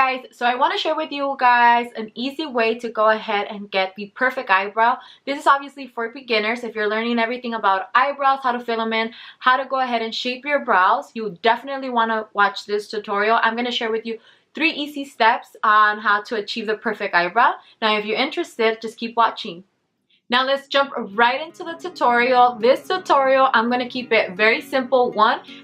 guys, so I want to share with you guys an easy way to go ahead and get the perfect eyebrow. This is obviously for beginners. If you're learning everything about eyebrows, how to fill them in, how to go ahead and shape your brows, you definitely want to watch this tutorial. I'm going to share with you 3 easy steps on how to achieve the perfect eyebrow. Now if you're interested, just keep watching. Now let's jump right into the tutorial. This tutorial, I'm going to keep it very simple,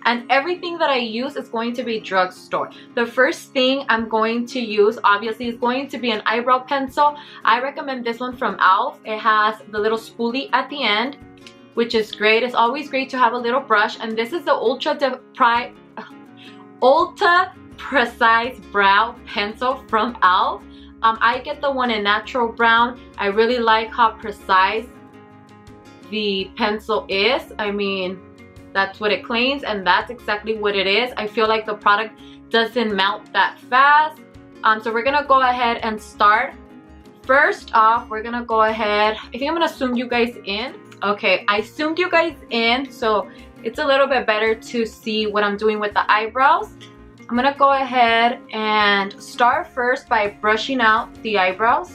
and everything that I use is going to be drugstore. The first thing I'm going to use, obviously, is going to be an eyebrow pencil. I recommend this one from e.l.f. It has the little spoolie at the end, which is great. It's always great to have a little brush, and this is the Ultra Precise Brow Pencil from e.l.f. I get the one in natural brown. I really like how precise the pencil is. I mean, that's what it claims, and that's exactly what it is. I feel like the product doesn't melt that fast. So we're gonna go ahead and start. First off, we're gonna go ahead, I think I'm gonna zoom you guys in. Okay, I zoomed you guys in, so it's a little bit better to see what I'm doing with the eyebrows. I'm gonna go ahead and start first by brushing out the eyebrows.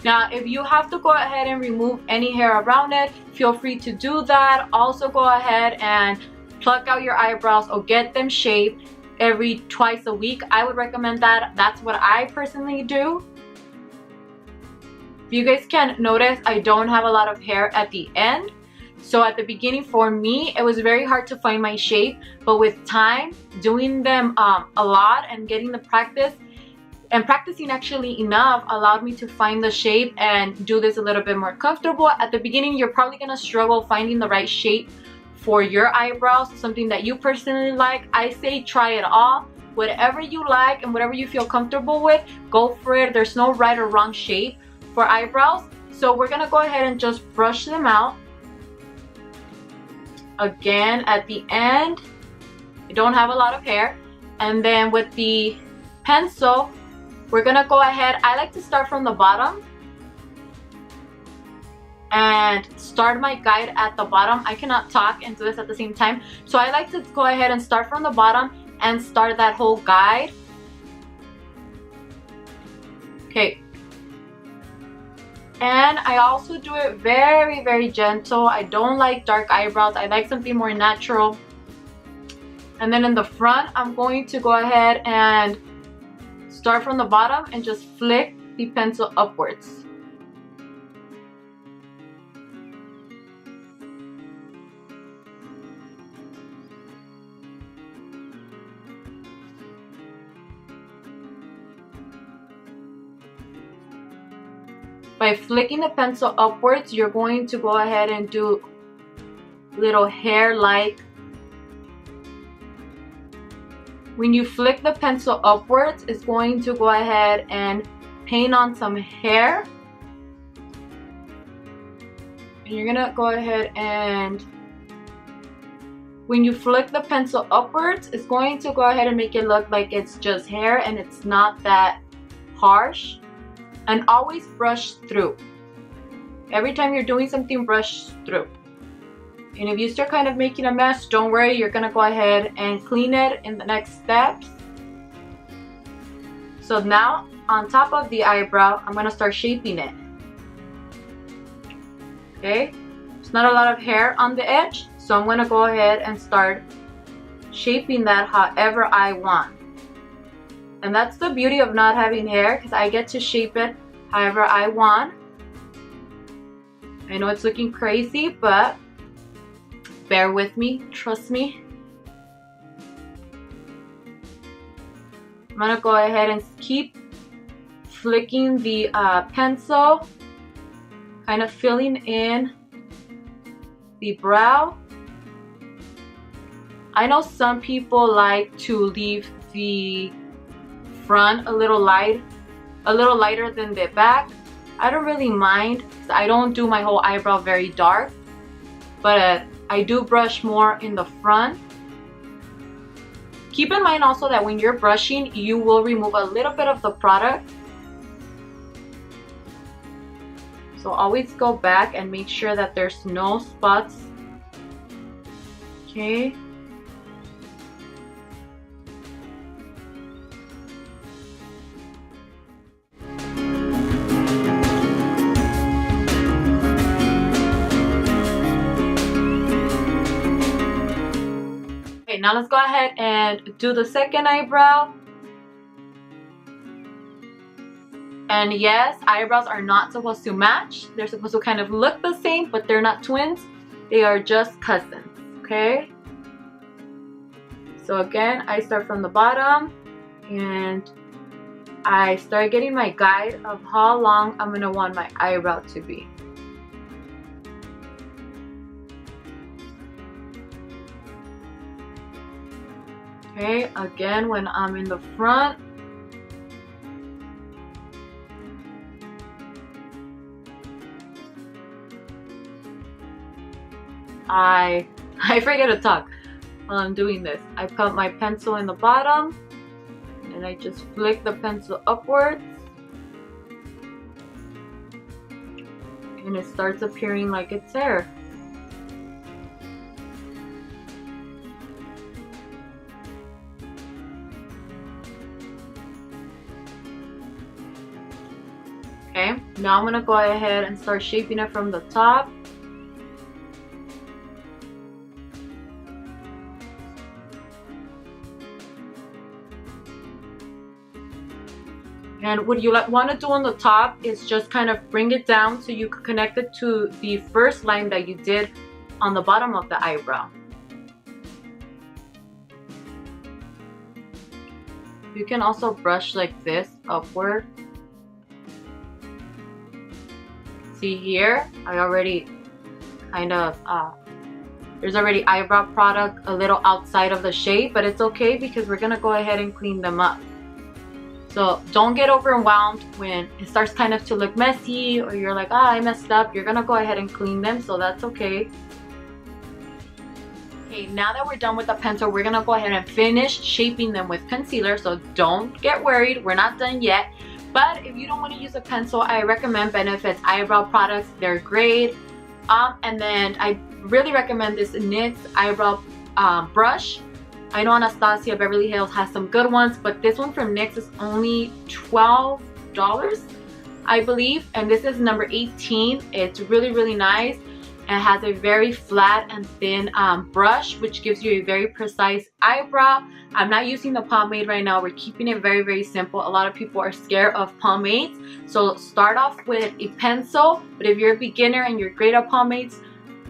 Now, if you have to go ahead and remove any hair around it, feel free to do that. Also go ahead and pluck out your eyebrows or get them shaped twice a week. I would recommend that. That's what I personally do. If you guys can notice, I don't have a lot of hair at the end. So at the beginning, for me, it was very hard to find my shape, but with time, doing them a lot and getting the practice, and practicing actually enough allowed me to find the shape and do this a little bit more comfortable. At the beginning, you're probably gonna struggle finding the right shape for your eyebrows, something that you personally like. I say try it all. Whatever you like and whatever you feel comfortable with, go for it. There's no right or wrong shape for eyebrows. So we're gonna go ahead and just brush them out. Again, at the end, you don't have a lot of hair. And then with the pencil, we're gonna go ahead, I like to start from the bottom and start my guide at the bottom. I cannot talk and do this at the same time. So I like to go ahead and start from the bottom and start that whole guide. Okay. And I also do it very, very gentle. I don't like dark eyebrows. I like something more natural. And then in the front, I'm going to go ahead and start from the bottom and just flick the pencil upwards. By flicking the pencil upwards, you're going to go ahead and do little hair-like. When you flick the pencil upwards, it's going to go ahead and paint on some hair. And you're gonna go ahead and, when you flick the pencil upwards, it's going to go ahead and make it look like it's just hair and it's not that harsh. And always brush through. Every time you're doing something, brush through. And if you start kind of making a mess, don't worry, you're gonna go ahead and clean it in the next steps. So now, on top of the eyebrow, I'm gonna start shaping it. Okay, there's not a lot of hair on the edge, so I'm gonna go ahead and start shaping that however I want. And that's the beauty of not having hair, because I get to shape it however I want. I know it's looking crazy, but bear with me, trust me. I'm gonna go ahead and keep flicking the pencil, kind of filling in the brow. I know some people like to leave the front a little lighter than the back. I don't really mind. I don't do my whole eyebrow very dark, but I do brush more in the front. Keep in mind also that when you're brushing, you will remove a little bit of the product. So always go back and make sure that there's no spots. Okay. now let's go ahead and do the second eyebrow. And yes, eyebrows are not supposed to match. They're supposed to kind of look the same, but they're not twins. They are just cousins, okay? So again, I start from the bottom and I start getting my guide of how long I'm gonna want my eyebrow to be. Okay, again, when I'm in the front, I forget to talk while I'm doing this. I put my pencil in the bottom and I just flick the pencil upwards and it starts appearing like it's there. Okay, now I'm gonna go ahead and start shaping it from the top. And what you want to do on the top is just kind of bring it down so you can connect it to the first line that you did on the bottom of the eyebrow. You can also brush like this upward. See here, I already kind of, there's already eyebrow product a little outside of the shade, but it's okay because we're going to go ahead and clean them up. So don't get overwhelmed when it starts kind of to look messy or you're like, ah, I messed up. You're gonna go ahead and clean them, so that's okay. Okay, now that we're done with the pencil, we're gonna go ahead and finish shaping them with concealer. So don't get worried, we're not done yet. But if you don't want to use a pencil, I recommend Benefit's eyebrow products. They're great. And then I really recommend this NYX eyebrow brush. I know Anastasia Beverly Hills has some good ones, but this one from NYX is only $12, I believe. And this is number 18. It's really, really nice. It has a very flat and thin brush, which gives you a very precise eyebrow. I'm not using the pomade right now. We're keeping it very, very simple. A lot of people are scared of pomades. So start off with a pencil. But if you're a beginner and you're great at pomades,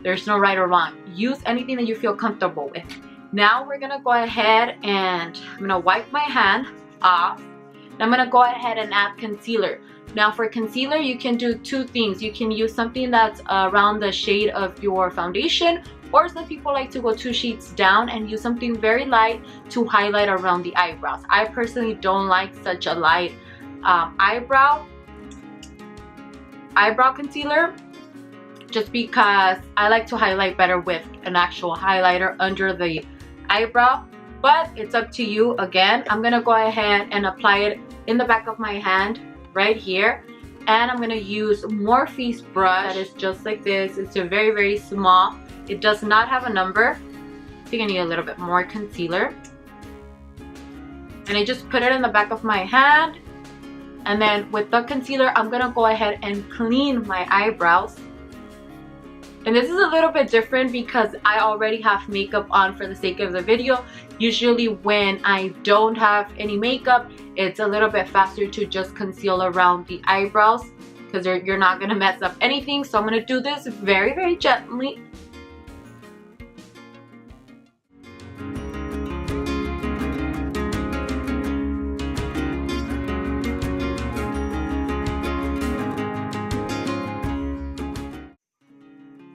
there's no right or wrong. Use anything that you feel comfortable with. Now we're gonna go ahead and I'm gonna wipe my hand off. And I'm gonna go ahead and add concealer. Now for concealer, you can do two things. You can use something that's around the shade of your foundation, or some people like to go 2 shades down and use something very light to highlight around the eyebrows. I personally don't like such a light eyebrow concealer, just because I like to highlight better with an actual highlighter under the eyebrow. But it's up to you. Again, I'm gonna go ahead and apply it in the back of my hand right here, and I'm gonna use Morphe's brush that is just like this. It's a very, very small. It does not have a number. I think I need a little bit more concealer, and I just put it in the back of my hand. And then with the concealer, I'm gonna go ahead and clean my eyebrows. And this is a little bit different because I already have makeup on for the sake of the video. Usually when I don't have any makeup, it's a little bit faster to just conceal around the eyebrows because you're not gonna mess up anything. So I'm gonna do this very, very gently.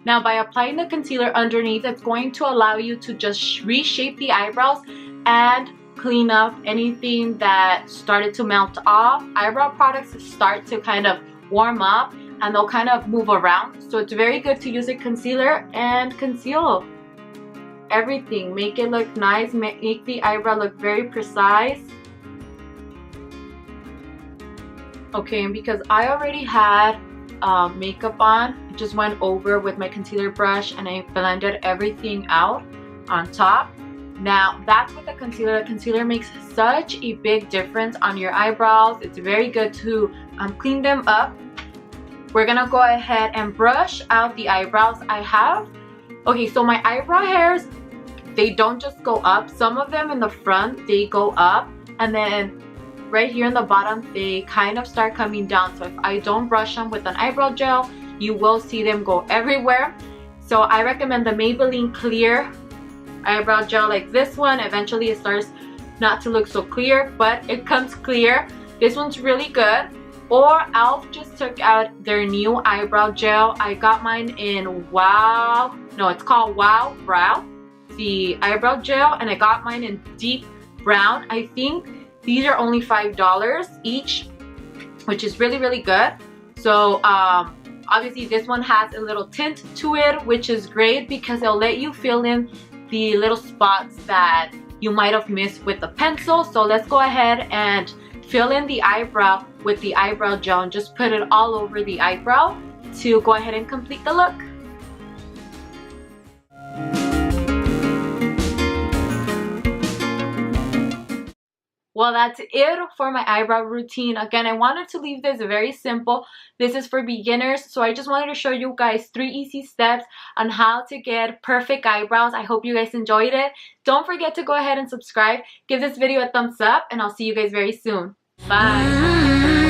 Now by applying the concealer underneath, it's going to allow you to just reshape the eyebrows and clean up anything that started to melt off. Eyebrow products start to kind of warm up and they'll kind of move around. So it's very good to use a concealer and conceal everything. Make it look nice, make the eyebrow look very precise. Okay, and because I already had makeup on, I just went over with my concealer brush and I blended everything out on top. Now that's with the concealer. The concealer makes such a big difference on your eyebrows. It's very good to clean them up. We're gonna go ahead and brush out the eyebrows I have. Okay, so my eyebrow hairs they don't just go up. Some of them in the front, they go up, and then right here in the bottom, they kind of start coming down. So if I don't brush them with an eyebrow gel, you will see them go everywhere. So I recommend the Maybelline Clear eyebrow gel like this one. Eventually it starts not to look so clear, but it comes clear. This one's really good. Or e.l.f. just took out their new eyebrow gel. I got mine in Wow, no, it's called Wow Brow, the eyebrow gel, and I got mine in deep brown. I think these are only $5 each, which is really, really good. So obviously this one has a little tint to it, which is great because it'll let you fill in the little spots that you might have missed with the pencil. So let's go ahead and fill in the eyebrow with the eyebrow gel and just put it all over the eyebrow to go ahead and complete the look. Well, that's it for my eyebrow routine. Again, I wanted to leave this very simple. This is for beginners, so I just wanted to show you guys 3 easy steps on how to get perfect eyebrows. I hope you guys enjoyed it. Don't forget to go ahead and subscribe. Give this video a thumbs up, and I'll see you guys very soon. Bye!